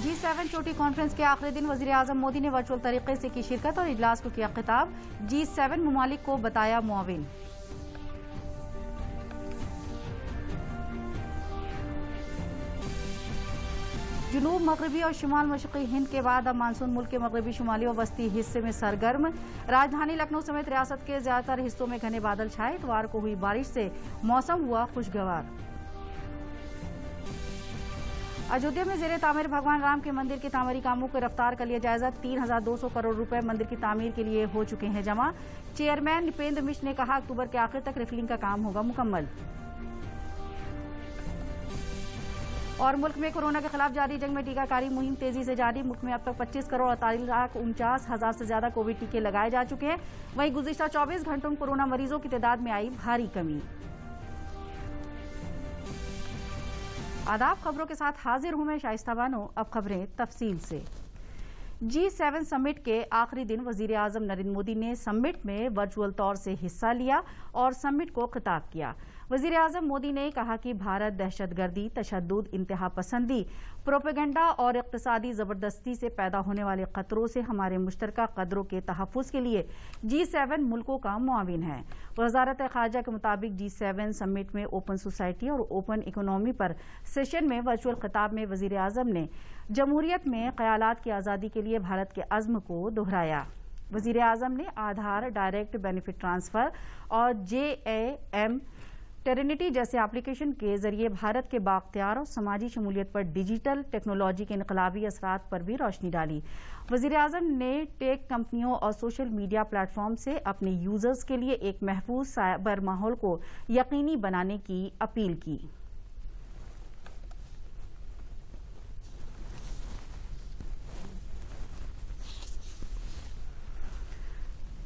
G7 चोटी conference के आखिरी दिन वजीर आजम मोदी ने वर्चुअल तरीके से की शिरकत और इजलास को किया खिताब। G7 ममालिक को बताया मुआविन। जुनूब मगरबी और शुमाल मशरक़ी हिंद के बाद अब मानसून मुल्क के मगरबी शुमाली और वस्ती हिस्से में सरगर्म। राजधानी लखनऊ समेत रियासत के ज्यादातर हिस्सों में घने बादल छाए। इतवार को हुई बारिश से मौसम हुआ खुशगवार। अयोध्या में जेरे तामीर भगवान राम के मंदिर के तामीरी कामों की रफ्तार का लिया जायजा। 3,200 करोड़ रुपए मंदिर की तामीर के लिए हो चुके हैं जमा। चेयरमैन नृपेंद्र मिश्र ने कहा अक्टूबर के आखिर तक रिफिलिंग का काम होगा मुकम्मल। और मुल्क में कोरोना के खिलाफ जारी जंग में टीकाकारी मुहिम तेजी से जारी। मुल्क में अब तक 25 करोड़ 48,49,000 से ज्यादा कोविड टीके लगाए जा चुके हैं। वहीं गुज़िश्ता 24 घंटों में कोरोना मरीजों की तादाद में आई भारी कमी। आदाब, खबरों के साथ हाजिर हूं मैं शाइस्ता बानो। अब खबरें तफसील से। G7 समिट के आखिरी दिन वजीर आजम नरेंद्र मोदी ने समिट में वर्चुअल तौर से हिस्सा लिया और समिट को खिताब किया। वजीर आजम मोदी ने कहा कि भारत दहशतगर्दी, तशद्दुद, इंतहा पसंदी, प्रोपेगेंडा और इक्तिसादी जबरदस्ती से पैदा होने वाले खतरों से हमारे मुश्तरका कदरों के तहफ़्फ़ुज़ के लिए G7 मुल्कों का मुआविन है। वज़ारत ख़ारजा के मुताबिक G7 समिट में ओपन सोसाइटी और ओपन इकोनॉमी पर सेशन में वर्चुअल खिताब में वजीर आजम ने जमहूरियत में ख़यालात की आज़ादी के लिए भारत के अज़्म को दोहराया। वजीर आजम ने आधार, डायरेक्ट बेनिफिट ट्रांसफ़र और JAM टेरिनिटी जैसे एप्लीकेशन के जरिए भारत के बाख्तियार और समाजी शमूलियत पर डिजिटल टेक्नोलॉजी के इनकलाबी असरात पर भी रोशनी डाली। वज़ीर आज़म ने टेक कंपनियों और सोशल मीडिया प्लेटफॉर्म से अपने यूजर्स के लिए एक महफूज साइबर माहौल को यकीनी बनाने की अपील की।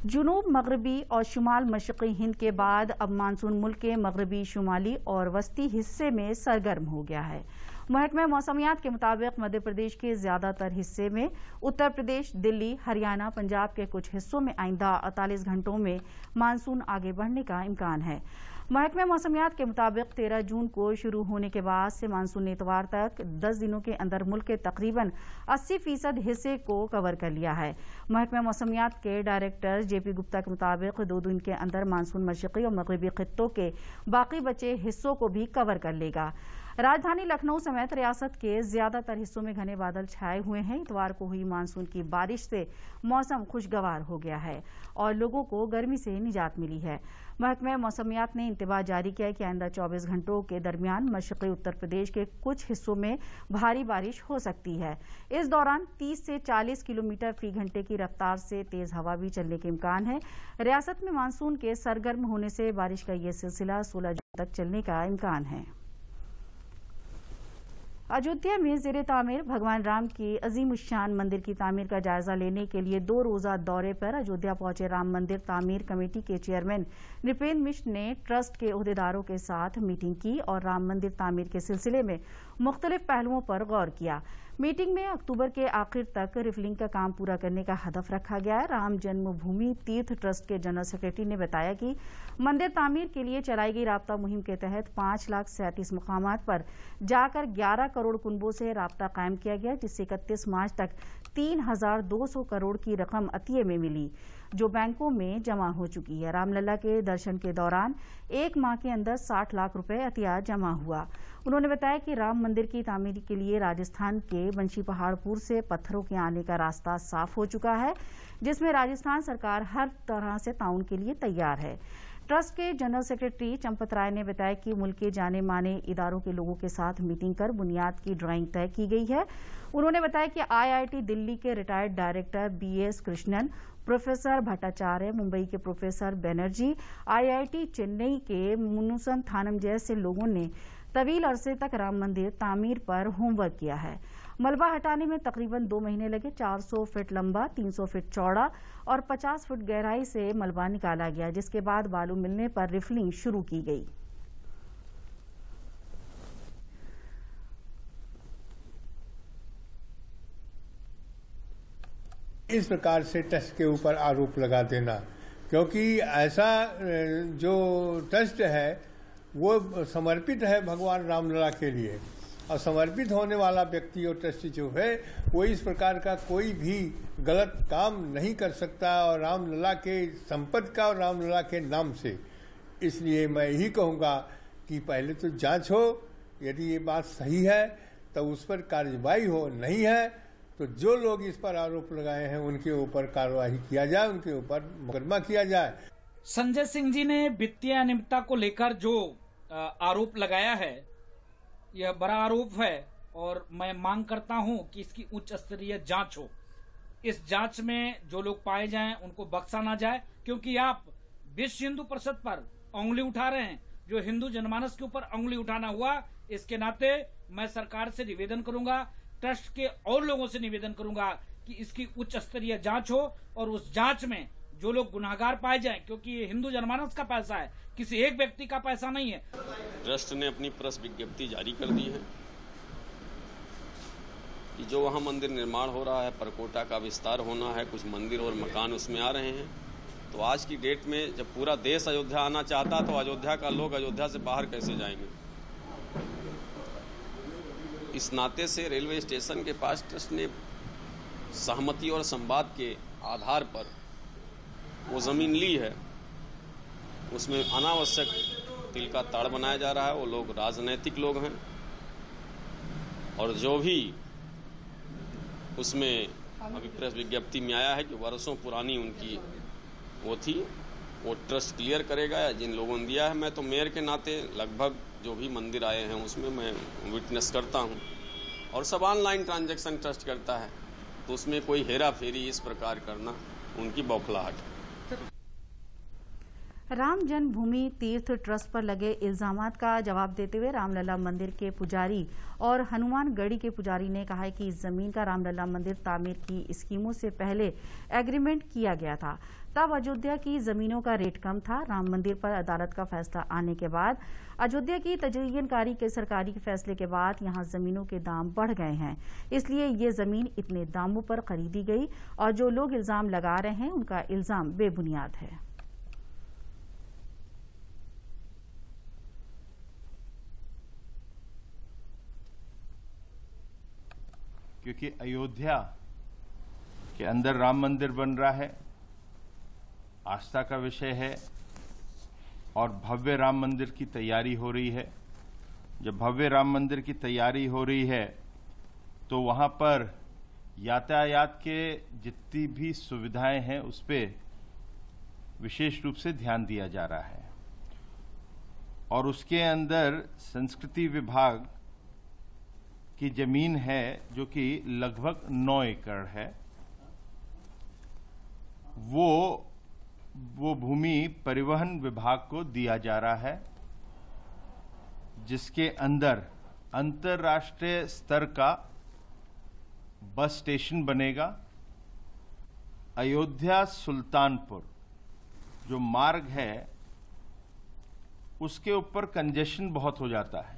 जुनूब मगरबी और शुमाल मशरक़ी हिंद के बाद अब मानसून मुल्क के मगरबी, शुमाली और वस्ती हिस्से में सरगर्म हो गया है। महकमा मौसमियात के मुताबिक मध्य प्रदेश के ज्यादातर हिस्से में, उत्तर प्रदेश, दिल्ली, हरियाणा, पंजाब के कुछ हिस्सों में आइंदा 48 घंटों में मानसून आगे बढ़ने का इम्कान है। महकमा मौसमियात के मुताबिक 13 जून को शुरू होने के बाद से मानसून ने इतवार तक 10 दिनों के अंदर मुल्क के तकरीबन 80% हिस्से को कवर कर लिया है। महकमा मौसमियात के डायरेक्टर JP गुप्ता के मुताबिक 2 दिन के अंदर मानसून मशरक़ी और मगरबी खित्तों के बाकी बचे हिस्सों को भी कवर कर लेगा। राजधानी लखनऊ समेत रियासत के ज्यादातर हिस्सों में घने बादल छाए हुए हैं। इतवार को हुई मानसून की बारिश से मौसम खुशगवार हो गया है और लोगों को गर्मी से निजात मिली है। महकमा मौसमियात ने इंतबाह जारी किया कि आइंदा 24 घंटों के दरमियान मशरक़ी उत्तर प्रदेश के कुछ हिस्सों में भारी बारिश हो सकती है। इस दौरान 30 से 40 किलोमीटर फी घंटे की रफ्तार से तेज हवा भी चलने के इम्कान है। रियासत में मानसून के सरगर्म होने से बारिश का यह सिलसिला 16 जून तक चलने का इम्कान है। अयोध्या में ज़ेरे तामीर भगवान राम के अजीमुश्शान मंदिर की तामीर का जायजा लेने के लिए 2 रोज़ा दौरे पर अयोध्या पहुंचे राम मंदिर तामीर कमेटी के चेयरमैन नृपेंद्र मिश्र ने ट्रस्ट के ओहदेदारों के साथ मीटिंग की और राम मंदिर तामीर के सिलसिले में मुख्तलिफ पहलुओं पर गौर किया। मीटिंग में अक्टूबर के आखिर तक रिफिलिंग का काम पूरा करने का हदफ रखा गया है। राम जन्मभूमि तीर्थ ट्रस्ट के जनरल सेक्रेटरी ने बताया कि मंदिर तामीर के लिए चलाई गई राब्ता मुहिम के तहत 5,37,000 मकामात पर जाकर 11 करोड़ कुनबों से राब्ता कायम किया गया, जिससे 31 मार्च तक 3,200 करोड़ की रकम अतिये में मिली, जो बैंकों में जमा हो चुकी है। रामलला के दर्शन के दौरान 1 माह के अंदर 60 लाख रुपए अतिया जमा हुआ। उन्होंने बताया कि राम मंदिर की तामीर के लिए राजस्थान के बंशी पहाड़पुर से पत्थरों के आने का रास्ता साफ हो चुका है, जिसमें राजस्थान सरकार हर तरह से ताउन के लिए तैयार है। ट्रस्ट के जनरल सेक्रेटरी चंपत राय ने बताया कि मुल्क के जाने माने इदारों के लोगों के साथ मीटिंग कर बुनियाद की ड्राइंग तय की गई है। उन्होंने बताया कि IIT दिल्ली के retired director BS Krishnan, professor Bhattacharya, Mumbai के प्रोफेसर बनर्जी, IIT चेन्नई के मुनुसन थानम जैसे लोगों ने तवील अरसे तक राम मंदिर तामीर पर होमवर्क किया है। मलबा हटाने में तकरीबन 2 महीने लगे। 400 फीट लंबा, 300 फीट चौड़ा और 50 फीट गहराई से मलबा निकाला गया, जिसके बाद बालू मिलने पर रिफिलिंग शुरू की गई। इस प्रकार से ट्रस्ट के ऊपर आरोप लगा देना, क्योंकि ऐसा जो ट्रस्ट है वो समर्पित है भगवान रामलला के लिए और समर्पित होने वाला व्यक्ति और ट्रस्टी जो है वो इस प्रकार का कोई भी गलत काम नहीं कर सकता और रामलला के संपत्ति का और रामलला के नाम से। इसलिए मैं यही कहूँगा कि पहले तो जांच हो, यदि ये बात सही है तो उस पर कार्रवाई हो, नहीं है तो जो लोग इस पर आरोप लगाए हैं उनके ऊपर कार्रवाई किया जाए, उनके ऊपर मुकदमा किया जाए। संजय सिंह जी ने वित्तीय अनियमितता को लेकर जो आरोप लगाया है यह बड़ा आरोप है और मैं मांग करता हूं कि इसकी उच्च स्तरीय जांच हो। इस जांच में जो लोग पाए जाएं उनको बख्शा ना जाए, क्योंकि आप विश्व हिंदू परिषद पर उंगली उठा रहे हैं। जो हिंदू जनमानस के ऊपर उंगली उठाना हुआ, इसके नाते मैं सरकार से निवेदन करूंगा, ट्रस्ट के और लोगों से निवेदन करूंगा कि इसकी उच्च स्तरीय जांच हो और उस जांच में जो लोग गुनाहगार पाए जाएं, क्योंकि ये हिंदू जनमानस का पैसा है, किसी एक व्यक्ति का पैसा नहीं है। ट्रस्ट ने अपनी प्रेस विज्ञप्ति जारी कर दी है कि जो वहां मंदिर निर्माण हो रहा है, परकोटा का विस्तार होना है, कुछ मंदिर और मकान उसमें आ रहे हैं। तो आज की डेट में जब पूरा देश अयोध्या आना चाहता तो अयोध्या का लोग अयोध्या से बाहर कैसे जाएंगे। इस नाते से रेलवे स्टेशन के पास ट्रस्ट ने सहमति और संवाद के आधार पर वो जमीन ली है। उसमें अनावश्यक तिल का ताड़ बनाया जा रहा है। वो लोग राजनैतिक लोग हैं और जो भी उसमें अभी प्रेस विज्ञप्ति में आया है कि वर्षों पुरानी उनकी वो थी, वो ट्रस्ट क्लियर करेगा या जिन लोगों ने दिया है। मैं तो मेयर के नाते लगभग जो भी मंदिर आए हैं उसमें मैं विटनेस करता हूं और सब ऑनलाइन ट्रांजैक्शन ट्रस्ट करता है, तो उसमें कोई हेरा फेरी इस प्रकार करना उनकी बौखलाहट है। राम जन्मभूमि तीर्थ ट्रस्ट पर लगे इल्जामात का जवाब देते हुए रामलला मंदिर के पुजारी और हनुमानगढ़ी के पुजारी ने कहा है कि इस जमीन का रामलला मंदिर तामीर की स्कीमों से पहले एग्रीमेंट किया गया था। तब अयोध्या की जमीनों का रेट कम था। राम मंदिर पर अदालत का फैसला आने के बाद अयोध्या की तजय्यनकारी के सरकारी फैसले के बाद यहां जमीनों के दाम बढ़ गए हैं, इसलिए ये जमीन इतने दामों पर खरीदी गई और जो लोग इल्जाम लगा रहे हैं उनका इल्जाम बेबुनियाद है। क्योंकि अयोध्या के अंदर राम मंदिर बन रहा है, आस्था का विषय है और भव्य राम मंदिर की तैयारी हो रही है। जब भव्य राम मंदिर की तैयारी हो रही है तो वहां पर यातायात के जितनी भी सुविधाएं हैं उस पर विशेष रूप से ध्यान दिया जा रहा है और उसके अंदर संस्कृति विभाग की जमीन है जो कि लगभग 9 एकड़ है। वो भूमि परिवहन विभाग को दिया जा रहा है, जिसके अंदर अंतर्राष्ट्रीय स्तर का बस स्टेशन बनेगा। अयोध्या सुल्तानपुर जो मार्ग है उसके ऊपर कंजेशन बहुत हो जाता है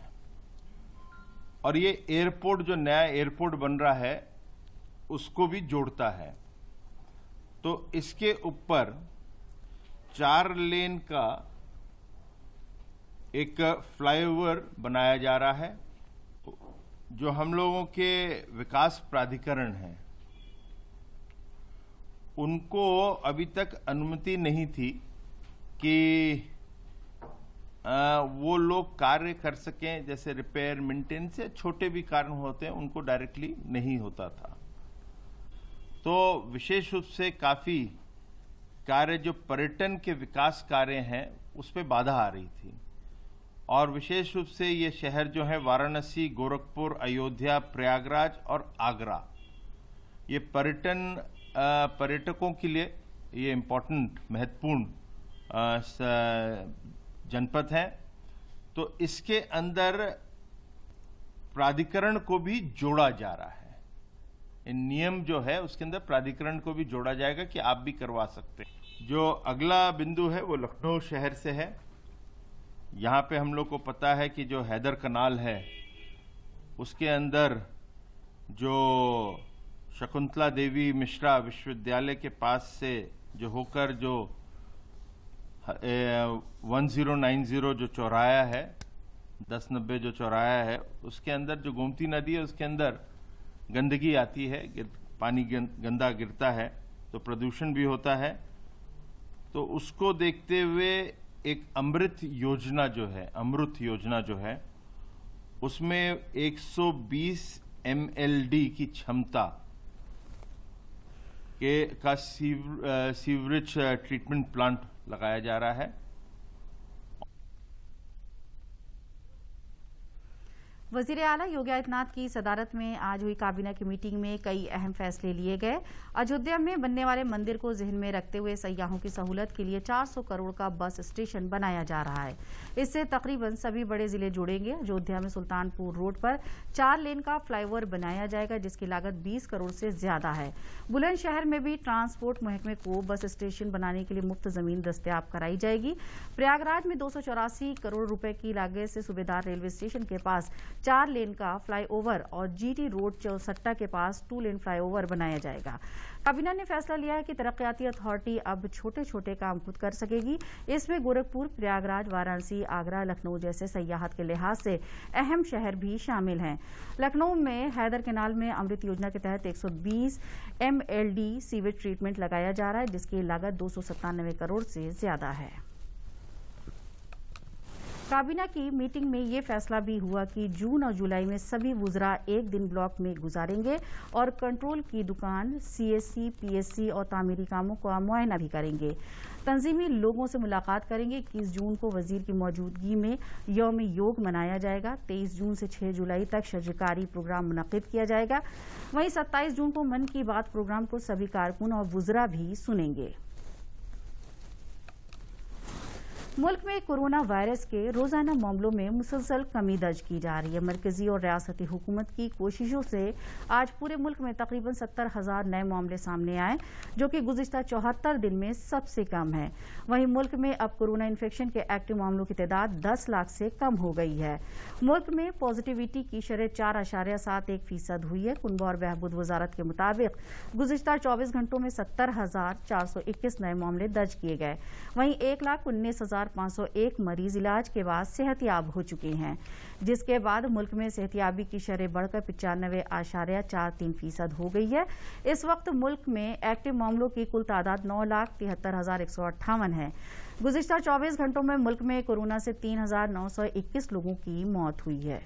और ये एयरपोर्ट जो नया एयरपोर्ट बन रहा है उसको भी जोड़ता है। तो इसके ऊपर 4 लेन का एक फ्लाईओवर बनाया जा रहा है। जो हम लोगों के विकास प्राधिकरण हैं उनको अभी तक अनुमति नहीं थी कि वो लोग कार्य कर सकें, जैसे रिपेयर मेंटेनेंस से छोटे भी कारण होते हैं उनको डायरेक्टली नहीं होता था। तो विशेष रूप से काफी कार्य जो पर्यटन के विकास कार्य हैं उस पर बाधा आ रही थी और विशेष रूप से ये शहर जो है वाराणसी, गोरखपुर, अयोध्या, प्रयागराज और आगरा, ये पर्यटकों के लिए ये इम्पोर्टेंट महत्वपूर्ण जनपद है। तो इसके अंदर प्राधिकरण को भी जोड़ा जा रहा है। नियम जो है उसके अंदर प्राधिकरण को भी जोड़ा जाएगा कि आप भी करवा सकते हैं। जो अगला बिंदु है वो लखनऊ शहर से है। यहाँ पे हम लोग को पता है कि जो हैदर कनाल है उसके अंदर जो शकुंतला देवी मिश्रा विश्वविद्यालय के पास से जो होकर जो 1090 जो चौराया है, 1090 जो चौराया है उसके अंदर जो गोमती नदी है उसके अंदर गंदगी आती है, पानी गंदा गिरता है तो प्रदूषण भी होता है। तो उसको देखते हुए एक अमृत योजना जो है उसमें 120 MLD की क्षमता का सीवरेज ट्रीटमेंट प्लांट लगाया जा रहा है। वजीर आला योगी आदित्यनाथ की सदारत में आज हुई काबीना की मीटिंग में कई अहम फैसले लिए गए। अयोध्या में बनने वाले मंदिर को जहन में रखते हुए सयाहों की सहूलत के लिए 400 करोड़ का बस स्टेशन बनाया जा रहा है। इससे तकरीबन सभी बड़े जिले जुड़ेंगे। अयोध्या में सुल्तानपुर रोड पर 4 लेन का फ्लाईओवर बनाया जाएगा जिसकी लागत 20 करोड़ से ज्यादा है। बुलंदशहर में भी ट्रांसपोर्ट महकमे को बस स्टेशन बनाने के लिए मुफ्त जमीन दस्तयाब कराई जाएगी। प्रयागराज में 284 करोड़ रुपए की लागत से सूबेदार रेलवे स्टेशन के पास 4 लेन का फ्लाईओवर और GT रोड चौसट्टा के पास 2 लेन फ्लाईओवर बनाया जाएगा। काबीना ने फैसला लिया है कि तरक्याती अथॉरिटी अब छोटे छोटे काम खुद कर सकेगी। इसमें गोरखपुर, प्रयागराज, वाराणसी, आगरा, लखनऊ जैसे सयाहत के लिहाज से अहम शहर भी शामिल हैं। लखनऊ में हैदर कैनाल में अमृत योजना के तहत 120 MLD सीवेज ट्रीटमेंट लगाया जा रहा है जिसकी लागत 297 करोड़ से ज्यादा है। काबीना की मीटिंग में ये फैसला भी हुआ कि जून और जुलाई में सभी वुजरा एक दिन ब्लॉक में गुजारेंगे और कंट्रोल की दुकान, CSC, PSC और तामीरी कामों का मुआयना भी करेंगे। तंजीमी लोगों से मुलाकात करेंगे। 21 जून को वजीर की मौजूदगी में यौम योग मनाया जाएगा। 23 जून से 6 जुलाई तक शजरकारी प्रोग्राम मुनक्किद किया जाएगा। वहीं 27 जून को मन की बात प्रोग्राम को सभी कारकुन और वुजरा भी सुनेंगे। मुल्क में कोरोना वायरस के रोजाना मामलों में मुसलसल कमी दर्ज की जा रही है। मरकजी और रियासती हुकूमत की कोशिशों से आज पूरे मुल्क में तकरीबन 70,000 नए मामले सामने आए जो कि गुज़िश्ता 74 दिन में सबसे कम है। वहीं मुल्क में अब कोरोना इन्फेक्शन के एक्टिव मामलों की तादाद 10 लाख से कम हो गई है। मुल्क में पॉजिटिविटी की शरह 4.71% हुई है। कुनबा और बहबूद वजारत के मुताबिक गुज़िश्ता 24 घंटों में 70,421 नए मामले दर्ज किए गए। वहीं 1,19,501 मरीज इलाज के बाद सेहतयाब हो चुके हैं, जिसके बाद मुल्क में सेहतयाबी की शरह बढ़कर 95.43% हो गई है। इस वक्त मुल्क में एक्टिव मामलों की कुल तादाद 9,73,158 है। गुज़िश्ता 24 घंटों में मुल्क में कोरोना से 3,921 लोगों की मौत हुई है।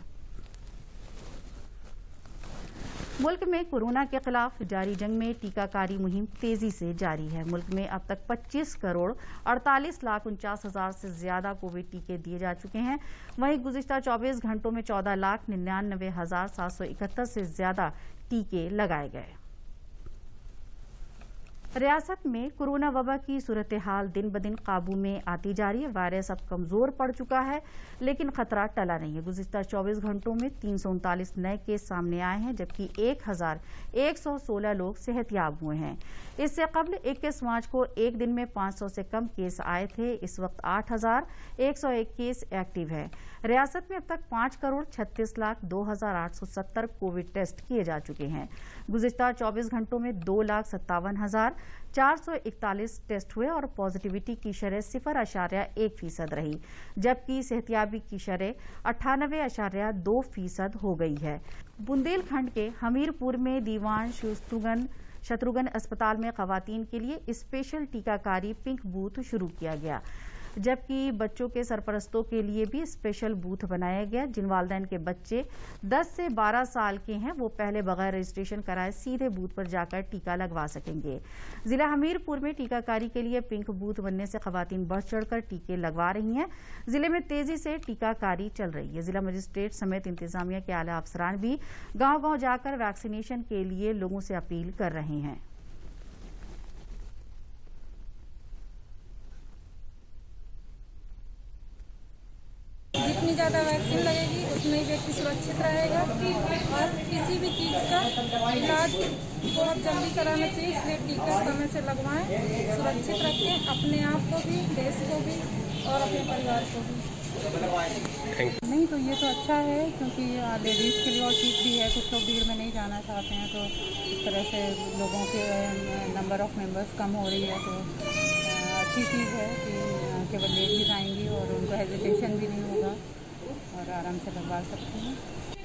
मुल्क में कोरोना के खिलाफ जारी जंग में टीकाकारी मुहिम तेजी से जारी है। मुल्क में अब तक 25,48,49,000 से ज्यादा कोविड टीके दिए जा चुके हैं। वहीं गुज़िश्ता 24 घंटों में 14,99,771 से ज्यादा टीके लगाए गए। रियासत में कोरोना वबा की सूरत हाल दिन ब दिन काबू में आती जा रही है। वायरस अब कमजोर पड़ चुका है लेकिन खतरा टला नहीं है। गुज़िश्ता 24 घंटों में 339 नए केस सामने आए हैं जबकि 1,116 लोग सेहतयाब हुए हैं। इससे कबल 21 मार्च को एक दिन में 500 से कम केस आए थे। इस वक्त 8,101 केस एक्टिव है। रियासत में अब तक 5,36,02,870 कोविड टेस्ट किए जा चुके हैं। गुज़िश्ता 24 घंटों में 2,57,441 टेस्ट हुए और पॉजिटिविटी की शरह 0.1% रही, जबकि सेहतयाबी की शरह 98.2% हो गई है। बुंदेलखंड के हमीरपुर में दीवान शत्रुघ्न अस्पताल में खवातीन के लिए स्पेशल टीकाकारी पिंक बूथ शुरू किया गया, जबकि बच्चों के सरपरस्तों के लिए भी स्पेशल बूथ बनाया गया। जिन वालिदैन के बच्चे 10 से 12 साल के हैं वो पहले बगैर रजिस्ट्रेशन कराए सीधे बूथ पर जाकर टीका लगवा सकेंगे। जिला हमीरपुर में टीकाकारी के लिए पिंक बूथ बनने से खवातीन बढ़ चढ़कर टीके लगवा रही हैं। जिले में तेजी से टीकाकारी चल रही है। जिला मजिस्ट्रेट समेत इंतजामिया के आला अफसरान भी गांव-गांव जाकर वैक्सीनेशन के लिए लोगों से अपील कर रहे हैं। जितनी ज़्यादा वैक्सीन लगेगी उतना ही व्यक्ति सुरक्षित रहेगा और किसी भी चीज़ का इलाज बहुत जल्दी कराना चाहिए। इसलिए टीका समय से लगवाएं, सुरक्षित रखें अपने आप को भी, देश को भी और अपने परिवार को भी। नहीं तो ये तो अच्छा है क्योंकि लेडीज़ के लिए और ठीक भी है। कुछ लोग भीड़ में नहीं जाना चाहते हैं तो इस तरह से लोगों के नंबर ऑफ मेंबर्स कम हो रही है तो अच्छी चीज़ है कि केवल लेडीज़ आएंगी और उनको हेजिटेशन भी नहीं होगा और आराम से लगवा सकते हैं।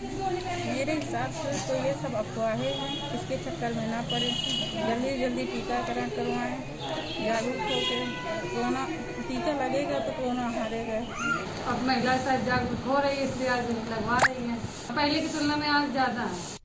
मेरे हिसाब से तो ये सब अफवाहें हैं, इसके चक्कर में ना पड़े, जल्दी जल्दी टीकाकरण करवाएं, जागरूक होकर। कोरोना टीका लगेगा तो कोरोना हारेगा। अब महिला शायद जागरूक हो रही है, इसलिए आज लगवा रही है। पहले की तुलना में आज ज़्यादा है।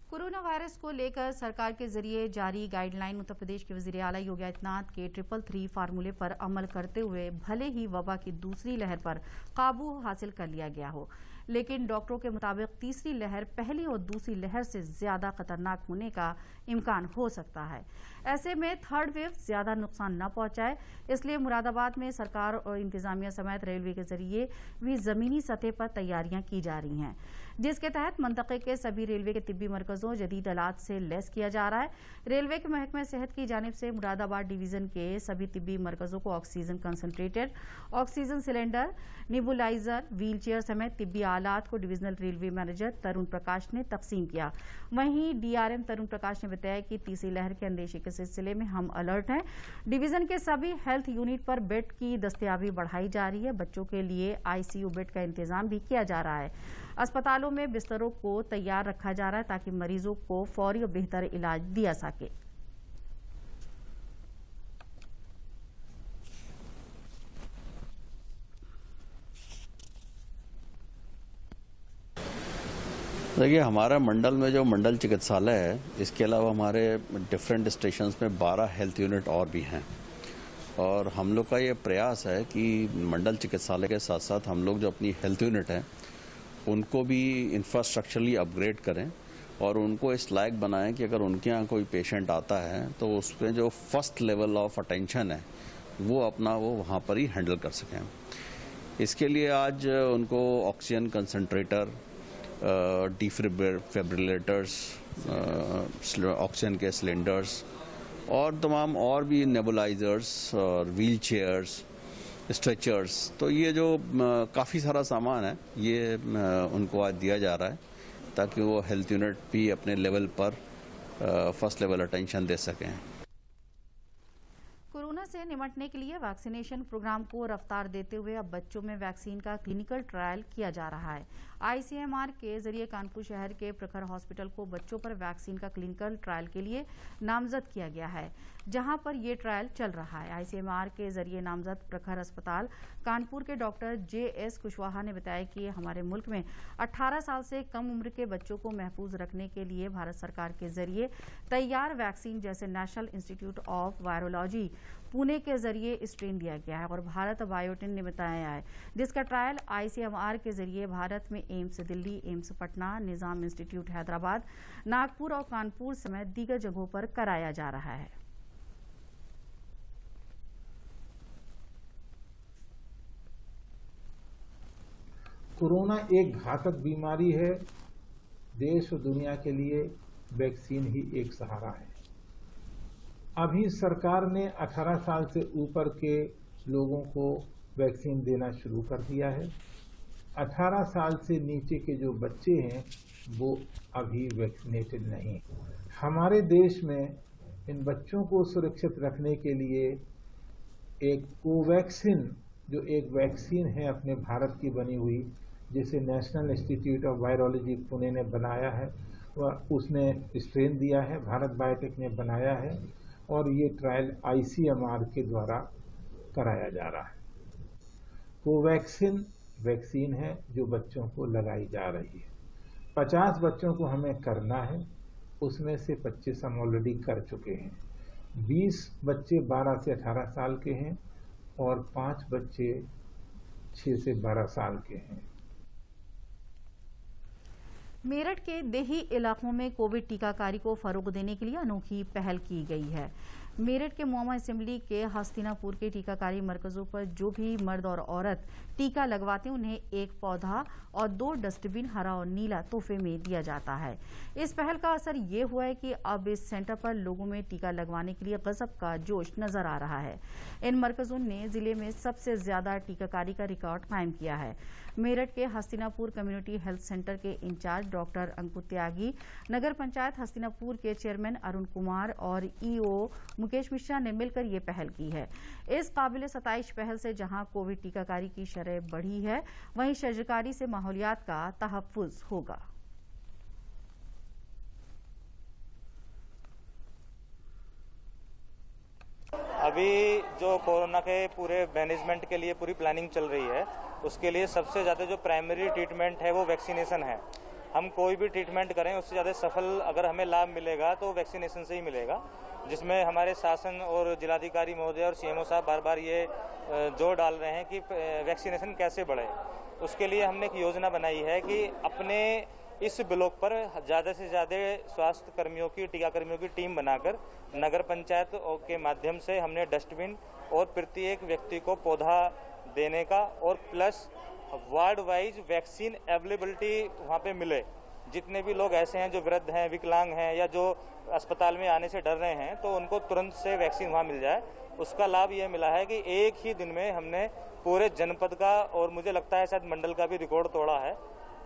कोरोना वायरस को लेकर सरकार के जरिए जारी गाइडलाइन उत्तर प्रदेश के वजीर आला योगी आदित्यनाथ के 333 फार्मूले पर अमल करते हुए भले ही वबा की दूसरी लहर पर काबू हासिल कर लिया गया हो, लेकिन डॉक्टरों के मुताबिक तीसरी लहर पहली और दूसरी लहर से ज्यादा खतरनाक होने का इम्कान हो सकता है। ऐसे में थर्ड वेव ज्यादा नुकसान न पहुंचाए, इसलिए मुरादाबाद में सरकार और इंतजामिया समेत रेलवे के जरिए भी जमीनी सतह पर तैयारियां की जा रही हैं, जिसके तहत मंतके के सभी रेलवे के तिब्बी मरकजों जदीद आलात से लैस किया जा रहा है। रेलवे के महकमे सेहत की जानिब से मुरादाबाद डिवीजन के सभी तिब्बी मरकजों को oxygen concentrator, oxygen cylinder, nebuliser, wheelchair समेत तिब्बी आलात को divisional railway manager Tarun Prakash ने तकसीम किया। वहीं डीआरएम तरुण प्रकाश ने बताया कि तीसरी लहर के अंदेशे के सिलसिले में हम अलर्ट हैं। डिवीजन के सभी हेल्थ यूनिट पर बेड की दस्तयाबी बढ़ाई जा रही है। बच्चों के लिए आईसीयू बेड का इंतजाम भी किया जा रहा है। अस्पतालों में बिस्तरों को तैयार रखा जा रहा है ताकि मरीजों को फौरी और बेहतर इलाज दिया सके। देखिए, हमारा मंडल में जो मंडल चिकित्सालय है, इसके अलावा हमारे डिफरेंट स्टेशंस में 12 हेल्थ यूनिट और भी हैं। और हम लोग का ये प्रयास है कि मंडल चिकित्सालय के साथ साथ हम लोग जो अपनी हेल्थ यूनिट हैं उनको भी इंफ्रास्ट्रक्चरली अपग्रेड करें और उनको इस लायक बनाएं कि अगर उनके यहाँ कोई पेशेंट आता है तो उसमें जो फर्स्ट लेवल ऑफ अटेंशन है वो वहाँ पर ही हैंडल कर सकें। इसके लिए आज उनको ऑक्सीजन कंसंट्रेटर, डिफिब्रिलेटर्स, ऑक्सीजन के सिलेंडर्स और तमाम और भी नेबुलाइजर्स और व्हील चेयर्स, स्ट्रेचर्स, तो ये जो काफ़ी सारा सामान है ये उनको आज दिया जा रहा है ताकि वो हेल्थ यूनिट भी अपने लेवल पर फर्स्ट लेवल अटेंशन दे सकें। कोरोना से निपटने के लिए वैक्सीनेशन प्रोग्राम को रफ्तार देते हुए अब बच्चों में वैक्सीन का क्लिनिकल ट्रायल किया जा रहा है। आईसीएमआर के जरिए कानपुर शहर के प्रखर हॉस्पिटल को बच्चों पर वैक्सीन का क्लिनिकल ट्रायल के लिए नामजद किया गया है, जहां पर ये ट्रायल चल रहा है। आईसीएमआर के जरिए नामजद प्रखर अस्पताल कानपुर के डॉक्टर JS कुशवाहा ने बताया कि हमारे मुल्क में 18 साल से कम उम्र के बच्चों को महफूज रखने के लिए भारत सरकार के जरिए तैयार वैक्सीन जैसे national institute of virology Pune के जरिए स्ट्रेन दिया गया है और भारत बायोटेक ने बताया है, जिसका ट्रायल आईसीएमआर के जरिए भारत में एम्स दिल्ली, एम्स पटना, निजाम इंस्टीट्यूट हैदराबाद, नागपुर और कानपुर समेत दीगर जगहों पर कराया जा रहा है। कोरोना एक घातक बीमारी है। देश और दुनिया के लिए वैक्सीन ही एक सहारा है। अभी सरकार ने 18 साल से ऊपर के लोगों को वैक्सीन देना शुरू कर दिया है। 18 साल से नीचे के जो बच्चे हैं वो अभी वैक्सीनेटेड नहीं। हमारे देश में इन बच्चों को सुरक्षित रखने के लिए एक कोवैक्सीन, जो एक वैक्सीन है अपने भारत की बनी हुई, जिसे national institute of virology Pune ने बनाया है, वह उसने स्ट्रेन दिया है, भारत बायोटेक ने बनाया है और ये ट्रायल आईसीएमआर के द्वारा कराया जा रहा है। कोवैक्सीन वैक्सीन है जो बच्चों को लगाई जा रही है। 50 बच्चों को हमें करना है, उसमें से 25 हम ऑलरेडी कर चुके हैं। 20 बच्चे 12 से 18 साल के हैं और 5 बच्चे 6 से 12 साल के हैं। मेरठ के देही इलाकों में कोविड टीकाकारी को फरोग देने के लिए अनोखी पहल की गई है। मेरठ के मोहम्मद असेंबली के हस्तिनापुर के टीकाकारी मरकजों पर जो भी मर्द और औरत टीका लगवाते हैं उन्हें एक पौधा और 2 डस्टबिन हरा और नीला तोहफे में दिया जाता है। इस पहल का असर ये हुआ है कि अब इस सेंटर पर लोगों में टीका लगवाने के लिए गजब का जोश नजर आ रहा है। इन मरकजों ने जिले में सबसे ज्यादा टीकाकारी का रिकॉर्ड कायम किया है। मेरठ के हस्तिनापुर कम्युनिटी हेल्थ सेंटर के इंचार्ज डॉक्टर अंकुर त्यागी, नगर पंचायत हस्तिनापुर के चेयरमैन अरुण कुमार और ईओ मुकेश मिश्रा ने मिलकर ये पहल की है। इस काबिल 27 पहल से जहां कोविड टीकाकारी की शरह बढ़ी है, वहीं शजरकारी से माहौलियात का तहफ्फुज होगा। अभी जो कोरोना के पूरे मैनेजमेंट के लिए पूरी प्लानिंग चल रही है, उसके लिए सबसे ज़्यादा जो प्राइमरी ट्रीटमेंट है वो वैक्सीनेशन है। हम कोई भी ट्रीटमेंट करें उससे ज़्यादा सफल अगर हमें लाभ मिलेगा तो वैक्सीनेशन से ही मिलेगा, जिसमें हमारे शासन और जिलाधिकारी महोदय और सीएमओ साहब बार बार ये जोर डाल रहे हैं कि वैक्सीनेशन कैसे बढ़े। उसके लिए हमने एक योजना बनाई है कि अपने इस ब्लॉक पर ज़्यादा से ज़्यादा स्वास्थ्य कर्मियों की, टीकाकर्मियों की टीम बनाकर नगर पंचायत के माध्यम से हमने डस्टबिन और प्रत्येक व्यक्ति को पौधा देने का और plus ward wise vaccine availability वहाँ पे मिले। जितने भी लोग ऐसे हैं जो वृद्ध हैं, विकलांग हैं या जो अस्पताल में आने से डर रहे हैं, तो उनको तुरंत से वैक्सीन वहाँ मिल जाए। उसका लाभ ये मिला है कि एक ही दिन में हमने पूरे जनपद का और मुझे लगता है शायद मंडल का भी रिकॉर्ड तोड़ा है।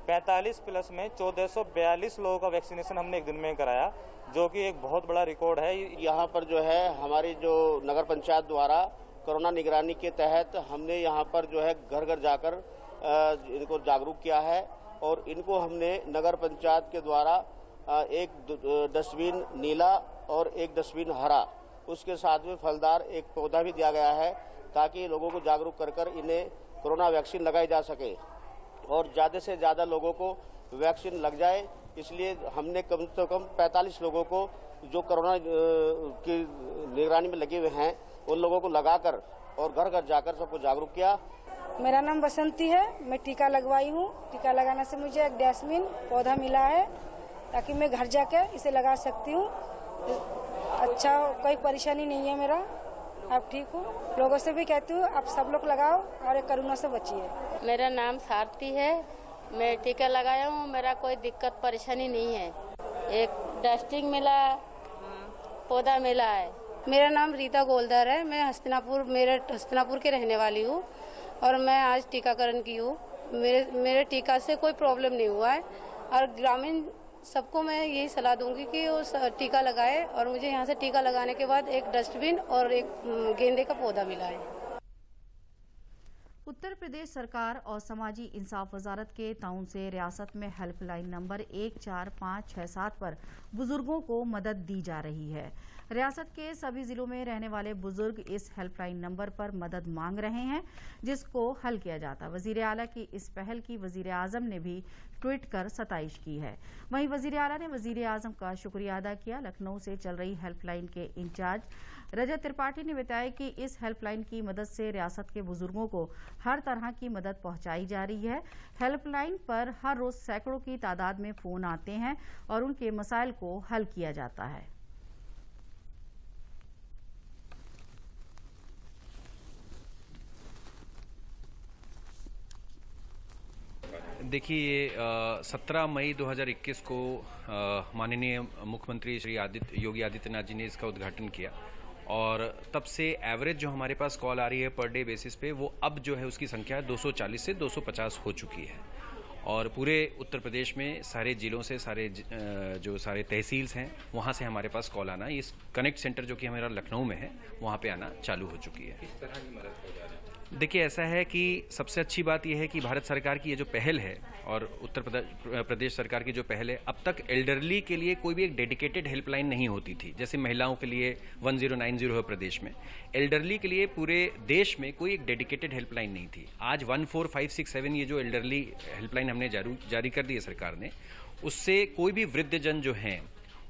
45 प्लस में 1442 लोगों का वैक्सीनेशन हमने एक दिन में कराया, जो कि एक बहुत बड़ा रिकॉर्ड है। यहाँ पर जो है हमारी जो नगर पंचायत द्वारा कोरोना निगरानी के तहत हमने यहाँ पर जो है घर घर जाकर इनको जागरूक किया है और इनको हमने नगर पंचायत के द्वारा एक डस्टबिन नीला और एक डस्टबिन हरा, उसके साथ में फलदार एक पौधा भी दिया गया है ताकि लोगों को जागरूक कर कर इन्हें कोरोना वैक्सीन लगाई जा सके और ज़्यादा से ज़्यादा लोगों को वैक्सीन लग जाए। इसलिए हमने कम से कम 45 लोगों को जो कोरोना की निगरानी में लगे हुए हैं उन लोगों को लगाकर और घर घर जाकर सबको जागरूक किया। मेरा नाम बसंती है, मैं टीका लगवाई हूँ। टीका लगाने से मुझे एक डस्टबिन पौधा मिला है ताकि मैं घर जाकर इसे लगा सकती हूँ। अच्छा, कोई परेशानी नहीं है मेरा। आप ठीक हो? लोगों से भी कहती हूँ आप सब लोग लगाओ और कोरोना से बचिए। मेरा नाम सारथी है, मैं टीका लगाया हूँ, मेरा कोई दिक्कत परेशानी नहीं है। एक डस्टिंग मिला, पौधा मिला है। मेरा नाम रीता गोलदार है, मैं हस्तिनापुर के रहने वाली हूँ और मैं आज टीकाकरण की हूँ। मेरे टीका से कोई प्रॉब्लम नहीं हुआ है और ग्रामीण सबको मैं यही सलाह दूंगी कि वो टीका लगाए और मुझे यहाँ से टीका लगाने के बाद एक डस्टबिन और एक गेंदे का पौधा मिला है। उत्तर प्रदेश सरकार और समाजी इंसाफ वजारत के ताउन से रियासत में हेल्पलाइन नंबर 14567 पर बुजुर्गों को मदद दी जा रही है। रियासत के सभी जिलों में रहने वाले बुजुर्ग इस हेल्पलाइन नंबर पर मदद मांग रहे हैं, जिसको हल किया जाता। वजीर आला की इस पहल की वजीर आजम ने भी ट्वीट कर सताइश की है। वहीं वजीर आला ने वजीर आजम का शुक्रिया अदा किया। लखनऊ से चल रही हेल्पलाइन के इंचार्ज रजत त्रिपाठी ने बताया कि इस हेल्पलाइन की मदद से रियासत के बुजुर्गों को हर तरह की मदद पहुंचाई जा रही है। हेल्पलाइन पर हर रोज सैकड़ों की तादाद में फोन आते हैं और उनके मसाइल को हल किया जाता है। देखिए, 17 मई 2021 को माननीय मुख्यमंत्री श्री योगी आदित्यनाथ जी ने इसका उद्घाटन किया और तब से एवरेज जो हमारे पास कॉल आ रही है पर डे बेसिस पे, वो अब जो है उसकी संख्या 240 से 250 हो चुकी है। और पूरे उत्तर प्रदेश में सारे जिलों से सारे तहसील्स हैं वहाँ से हमारे पास कॉल आना, इस कनेक्ट सेंटर जो कि हमारा लखनऊ में है वहाँ पे आना चालू हो चुकी है। किस तरह की मदद हो जा रही है? देखिए, ऐसा है कि सबसे अच्छी बात यह है कि भारत सरकार की ये जो पहल है और उत्तर प्रदेश सरकार की जो पहल है, अब तक एल्डरली के लिए कोई भी एक डेडिकेटेड हेल्पलाइन नहीं होती थी। जैसे महिलाओं के लिए 1090 है प्रदेश में, एल्डरली के लिए पूरे देश में कोई एक डेडिकेटेड हेल्पलाइन नहीं थी। आज 14567 ये जो एल्डरली हेल्पलाइन हमने जारी कर दी है सरकार ने, उससे कोई भी वृद्धजन जो हैं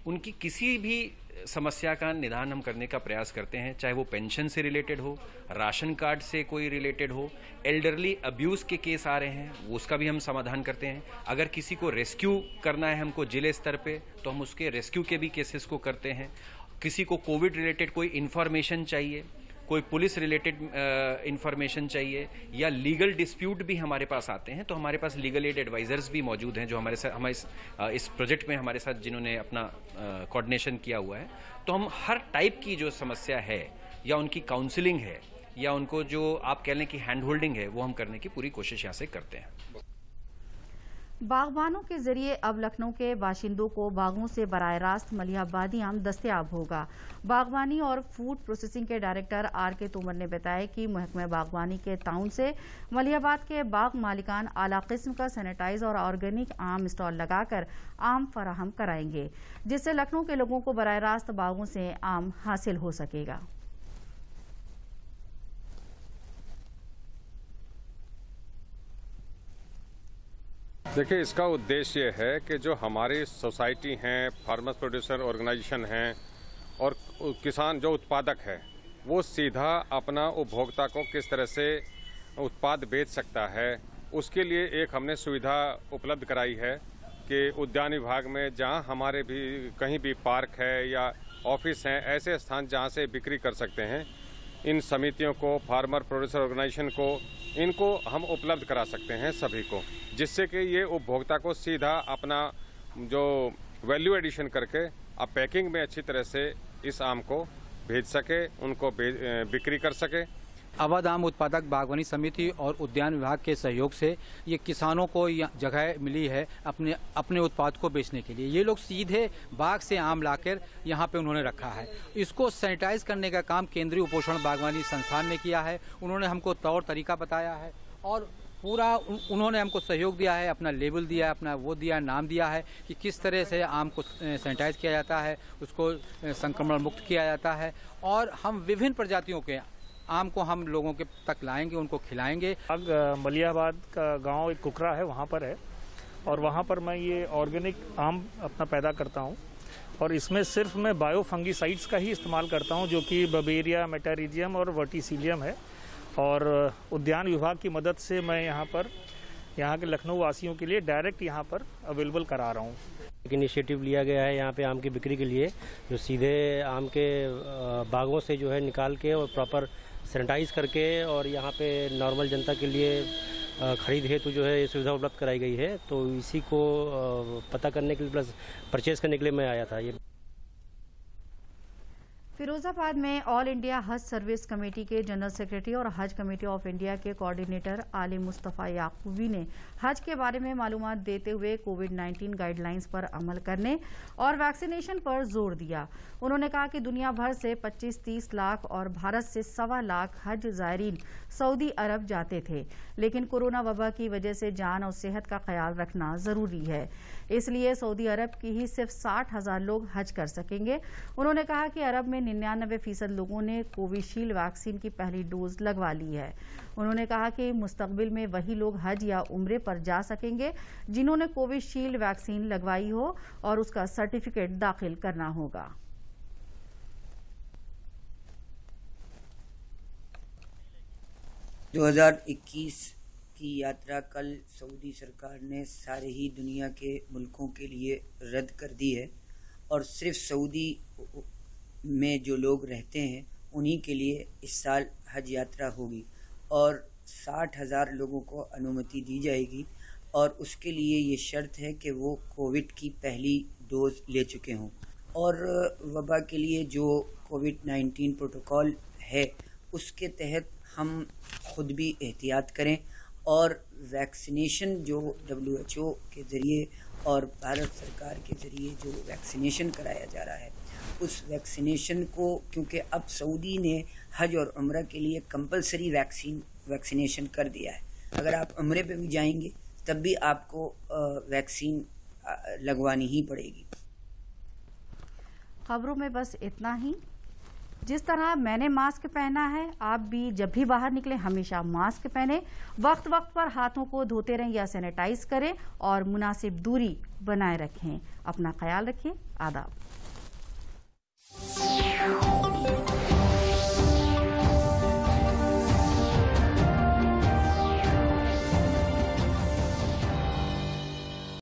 उनकी किसी भी समस्या का निदान हम करने का प्रयास करते हैं, चाहे वो पेंशन से रिलेटेड हो, राशन कार्ड से कोई रिलेटेड हो, एल्डरली अब्यूज़ के केस आ रहे हैं वो उसका भी हम समाधान करते हैं। अगर किसी को रेस्क्यू करना है हमको जिले स्तर पे, तो हम उसके रेस्क्यू के भी केसेस को करते हैं। किसी को कोविड रिलेटेड कोई इन्फॉर्मेशन चाहिए, कोई पुलिस रिलेटेड इन्फॉर्मेशन चाहिए या लीगल डिस्प्यूट भी हमारे पास आते हैं, तो हमारे पास लीगल एड एडवाइजर्स भी मौजूद हैं जो हमारे साथ इस प्रोजेक्ट में हमारे साथ जिन्होंने अपना कोऑर्डिनेशन किया हुआ है। तो हम हर टाइप की जो समस्या है या उनकी काउंसलिंग है या उनको जो आप कह लें कि हैंड होल्डिंग है, वो हम करने की पूरी कोशिश यहाँ से करते हैं। बागबानों के जरिए अब लखनऊ के बाशिंदों को बागों से बराह रास्त मलिहाबादी आम दस्तयाब होगा। बागवानी और फूड प्रोसेसिंग के डायरेक्टर आर.के. तोमर ने बताया कि महकमा बागवानी के ताउन से मलिहाबाद के बाग मालिकान आला किस्म का सैनिटाइज और ऑर्गेनिक आम स्टॉल लगाकर आम फराहम कराएंगे, जिससे लखनऊ के लोगों को बराह रास्त बागों से आम हासिल हो सकेगा। देखिए, इसका उद्देश्य ये है कि जो हमारी सोसाइटी हैं, फार्मर्स प्रोड्यूसर ऑर्गेनाइजेशन हैं और किसान जो उत्पादक है, वो सीधा अपना उपभोक्ता को किस तरह से उत्पाद बेच सकता है, उसके लिए एक हमने सुविधा उपलब्ध कराई है कि उद्यान विभाग में जहां हमारे भी कहीं भी पार्क है या ऑफिस हैं, ऐसे स्थान जहां से बिक्री कर सकते हैं, इन समितियों को, फार्मर प्रोड्यूसर ऑर्गेनाइजेशन को, इनको हम उपलब्ध करा सकते हैं सभी को, जिससे कि ये उपभोक्ता को सीधा अपना जो वैल्यू एडिशन करके अब पैकिंग में अच्छी तरह से इस आम को भेज सके, उनको बिक्री कर सके। अवध आम उत्पादक बागवानी समिति और उद्यान विभाग के सहयोग से ये किसानों को जगह मिली है अपने उत्पाद को बेचने के लिए। ये लोग सीधे बाग से आम लाकर यहाँ पे उन्होंने रखा है। इसको सैनिटाइज करने का काम केंद्रीय उपोषण बागवानी संस्थान ने किया है। उन्होंने हमको तौर तरीका बताया है और पूरा उन्होंने हमको सहयोग दिया है, अपना लेबल दिया है, अपना वो दिया, नाम दिया है कि किस तरह से आम को सैनिटाइज किया जाता है, उसको संक्रमण मुक्त किया जाता है और हम विभिन्न प्रजातियों के आम को हम लोगों के तक लाएंगे, उनको खिलाएंगे। मलिहाबाद का गांव एक कुकरा है, वहाँ पर है और वहाँ पर मैं ये ऑर्गेनिक आम अपना पैदा करता हूँ और इसमें सिर्फ मैं बायो फंगीसाइड्स का ही इस्तेमाल करता हूँ, जो कि बबेरिया, मेटारिजियम और वर्टिसिलियम है। और उद्यान विभाग की मदद से मैं यहाँ के लखनऊ वासियों के लिए डायरेक्ट यहाँ पर अवेलेबल करा रहा हूँ। एक इनिशिएटिव लिया गया है यहाँ पे आम की बिक्री के लिए, जो सीधे आम के बागों से जो है निकाल के और प्रॉपर सैनिटाइज करके और यहाँ पे नॉर्मल जनता के लिए खरीद हेतु जो है ये सुविधा उपलब्ध कराई गई है। तो इसी को पता करने के लिए प्लस परचेज करने के लिए मैं आया था। ये फिरोजाबाद में ऑल इंडिया हज सर्विस कमेटी के जनरल सेक्रेटरी और हज कमेटी ऑफ इंडिया के कोऑर्डिनेटर आली मुस्तफ़ा याकूबी ने हज के बारे में मालूमात देते हुए कोविड-19 गाइडलाइंस पर अमल करने और वैक्सीनेशन पर जोर दिया। उन्होंने कहा कि दुनिया भर से 25-30 लाख और भारत से 1.25 लाख हज ज़ायरीन सऊदी अरब जाते थे, लेकिन कोरोना वबा की वजह से जान और सेहत का ख्याल रखना जरूरी है, इसलिए सऊदी अरब की ही सिर्फ 60,000 लोग हज कर सकेंगे। उन्होंने कहा कि अरब में 99% लोगों ने कोविशील्ड वैक्सीन की पहली डोज लगवा ली है। उन्होंने कहा कि मुस्तकबिल में वही लोग हज या उम्रे पर जा सकेंगे जिन्होंने कोविशील्ड वैक्सीन लगवाई हो और उसका सर्टिफिकेट दाखिल करना होगा। (2021) की यात्रा कल सऊदी सरकार ने सारे ही दुनिया के मुल्कों के लिए रद्द कर दी है और सिर्फ सऊदी में जो लोग रहते हैं उन्हीं के लिए इस साल हज यात्रा होगी और 60,000 लोगों को अनुमति दी जाएगी और उसके लिए ये शर्त है कि वो कोविड की पहली डोज ले चुके हों और वबा के लिए जो कोविड-19 प्रोटोकॉल है उसके तहत हम खुद भी एहतियात करें और वैक्सीनेशन जो WHO के ज़रिए और भारत सरकार के ज़रिए जो वैक्सीनेशन कराया जा रहा है उस वैक्सीनेशन को, क्योंकि अब सऊदी ने हज और उम्रा के लिए कंपलसरी वैक्सीनेशन कर दिया है। अगर आप उम्रे पे भी जाएंगे तब भी आपको वैक्सीन लगवानी ही पड़ेगी। खबरों में बस इतना ही। जिस तरह मैंने मास्क पहना है, आप भी जब भी बाहर निकले हमेशा मास्क पहने, वक्त वक्त पर हाथों को धोते रहें या सैनिटाइज करें और मुनासिब दूरी बनाए रखें। अपना ख्याल रखिए। आदाब।